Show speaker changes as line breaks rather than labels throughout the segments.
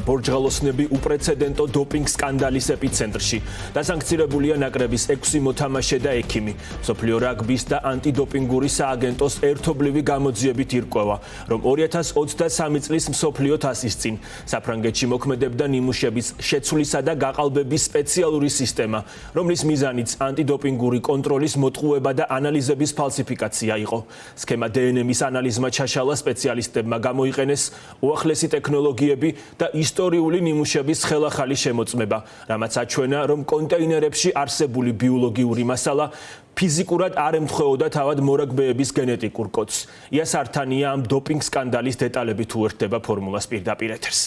ბორჯღალოსნები უპრეცედენტო დოპინგ სკანდალის ეპიცენტრში. დასანქცირებულია ნაკრების 6 მოთამაშე და ექიმი. მსოფლიო რაგბის და ანტიდოპინგური სააგენტოს ერთობლივი გამოძიებით ირკვევა, რომ 2023 წლის მსოფლიო თასის წინ საფრანგეთში მოქმედებდა ნიმუშების შეცვლისა და გაყალბების სპეციალური სისტემა, რომლის მიზანიც ანტიდოპინგური კონტროლის მოტყუება და ანალიზების ფალსიფიკაცია იყო. სქემა დნმ-ის ანალიზმა ჩაშალა სპეციალისტებმა გამოიყენეს უახლესი ტექნოლოგიები და ისტორიული ნიმუშების ხელახალი შემოწმება, რამაც აჩვენა, რომ კონტეინერებში არსებული ბიოლოგიური მასალა ფიზიკურად არ ემთხვეოდა თავად მორაგბეების გენეტიკურ კოდს. იას ართანია ამ დოპინგ სკანდალის დეტალებით უერთდება ფორმულას პირდაპირ ეთერს.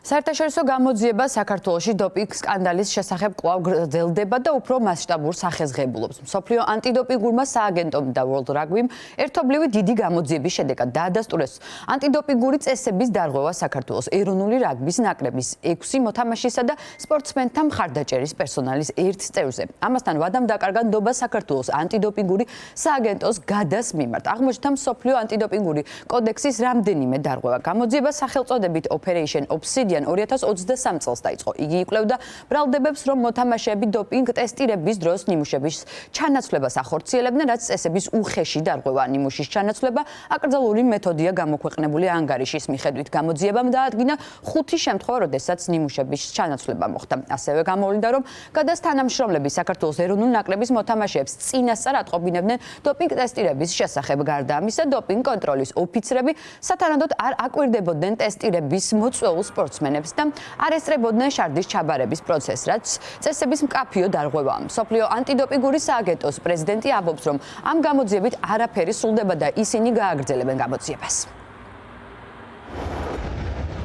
საერთაშორისო გამოძიება საქართველოში დოპინგ სკანდალის შესახებ კვლავ გრძელდება და უფრო მასშტაბურ სახეზღებულობს. მსოფლიო ანტიდოპინგურმა სააგენტომ და World Rugby-მ ერთობლივი დიდი გამოძიების შედეგად დაადასტურეს ანტიდოპინგური წესების დარღვევა საქართველოს ეროვნული რაგბის ნაკრების 6 მოთამაშისა და სპორტსმენთა მხარდაჭერის პერსონალის ერთ წევრზე. ამასთან ვადამ დაკარგა ნდობა საქართველოს ანტიდოპინგური სააგენტოს გადას მიმართ. აღმოჩნდა მსოფლიო ანტიდოპინგური კოდექსის რამდენიმე დარღვევა. გამოძიება სახელწოდებით Operation Obsidian 2023 წელს დაიწყო. იგი იკვლევდა ბრალდებებს, რომ მოთამაშეები დოპინგ ტესტირების დროს ნიმუშების ჩანაცვლებას ახორციელებდნენ, რაც წესების უხეში დარღვევა. ნიმუშის ჩანაცვლება აკრძალული მეთოდია გამოქვეყნებული ანგარიშის მიხედვით. გამოძიებამ დაადგინა 5 შემთხვევა, როდესაც ნიმუშების ჩანაცვლება მოხდა. ასევე გამოვლინდა, რომ გადას თანამშრომლები საქართველოს ეროვნული ნაკრების მოთამაშეებს წინასწარ ატყობინებდნენ დოპინგ ტესტირების შესახებ. გარდა ამისა, დოპინგ კონტროლის ოფიცრები სათანადოდ არ აკვირდებოდნენ ტესტირების მოწვეულ სპორტსმენებს და არ ესწრებოდნენ შარდის ჩაბარების პროცესს, რაც წესების მკაფიო დარღვევაა. მსოფლიო ანტიდოპინგური სააგენტოს პრეზიდენტი ამბობს, რომ ამ გამოძიებით არაფერი სრულდება და ისინი გააგრძელებენ გამოძიებას.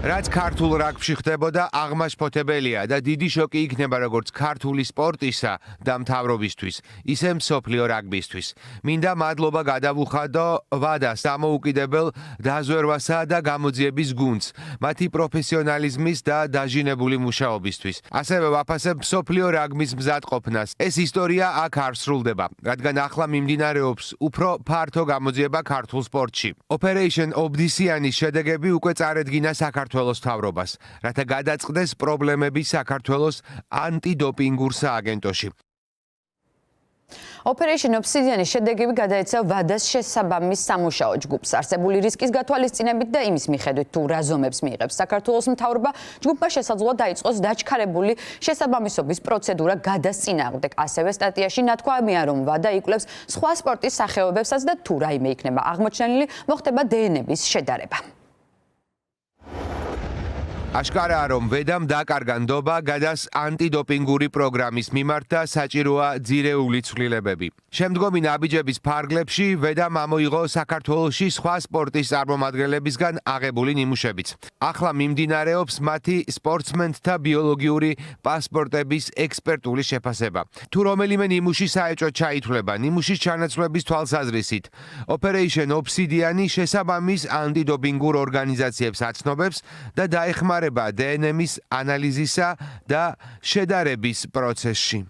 რაც ქართულ რაგბში ხდებოდა, აღმაშფოთებელია და დიდი შოკი იქნება როგორც ქართული სპორტისა და მთავრობისთვის, ისე მსოფლიო რაგბისთვის. მინდა მადლობა გადავუხადო ვადას დამოუკიდებელ დაზვერვასა და გამოძიების გუნდს, მათი პროფესიონალიზმის და დაჟინებული მუშაობისთვის. ასევე ვაფასებ მსოფლიო რაგბის მზადყოფნას. ეს ისტორია აქ არ სრულდება, რადგან ახლა მიმდინარეობს უფრო ფართო გამოძიება ქართულ სპორტში. Operation Obsidian-ის შედეგები უკვე წარედგინა საქართველოს თავრობას, რათა გადაწყდეს პრობლემები საქართველოს ანტიდოპინგურ სააგენტოში.
Operation Obsidian-ის შედეგები გადაეცა ვადას შესაბამის სამუშაო ჯგუფს. არსებული რისკის გათვალისწინებით და იმის მიხედვით, თუ რა ზომებს მიიღებს საქართველოს მთავრობა, ჯგუფმა შესაძლოა დაიწყოს დაჩქარებული შესაბამისობის პროცედურა გადას წინააღმდეგ. ასევე სტატიაში ნათქვამია, რომ ვადა იკვლევს სხვა სპორტის სახეობებსაც და თუ რაიმე იქნება აღმოჩენილი, მოხდება დნმ-ის შედარება.
აშკარაა, რომ ვედამ დაკარგა ნდობა გადას ანტიდოპინგური პროგრამის მიმართ და საჭიროა ძირეული ცვლილებები. შემდგომი ნაბიჯების ფარგლებში ვედამ ამოიღო საქართველოში სხვა სპორტის წარმომადგენლებისგან აღებული ნიმუშებიც. ახლა მიმდინარეობს მათი სპორტსმენთა ბიოლოგიური პასპორტების ექსპერტული შეფასება. თუ რომელიმე ნიმუში საეჭვოდ ჩაითვლება ნიმუშის ჩანაცვლების თვალსაზრისით, Operation Obsidian-ი შესაბამის ანტიდოპინგურ ორგანიზაციებს აცნობებს და დაეხმარება დნმ-ის ანალიზისა და შედარების პროცესში.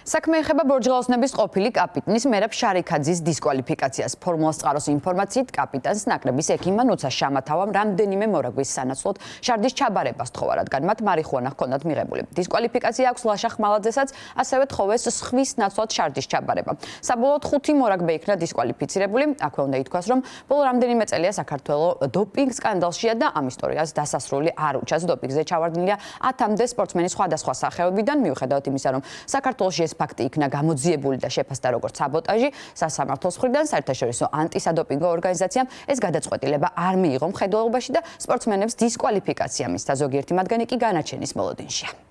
საქმე ეხება ბორჯღალოსნების ყოფილი კაპიტნის მერაბ შარიქაძის დისკვალიფიკაციას. ფორმულას წყაროს ინფორმაციით, კაპიტანს ნაკრების ექიმმა ნუცა შამათავამ რამდენიმე მორაგბის სანაცვლოდ შარდის ჩაბარებას თხოვა, რადგან მათ მარიხუანა ჰქონდათ მიღებული. დისკვალიფიკაცია აქვს ლაშა ხმალაძესაც, ასევე თხოვეს სხვის ნაცვლად შარდის ჩაბარება. საბოლოოდ 5 მორაგბე იქნა დისკვალიფიცირებული. აქვე უნდა ითქვას, რომ ბოლო რამდენიმე წელია საქართველოს დოპინგ სკანდალშია და ამ ისტორიას დასასრული არ უჩას. დოპინგზე ჩავარდნილია 10-მდე სპორტსმენი სხვადასხვა სახეობიდან, მიუხედავად იმისა, რომ საქართველოში ეს ფაქტი იქნა გამოძიებული და შეფასდა როგორც საბოტაჟი, სასამართლოს მხრიდან საერთაშორისო ანტისადოპინგო ორგანიზაციამ ეს გადაწყვეტილება არ მიიღო მხედველობაში და სპორტსმენებს დისკვალიფიკაცია მისცა. ზოგიერთი მათგანი კი განაჩენის მოლოდინშია.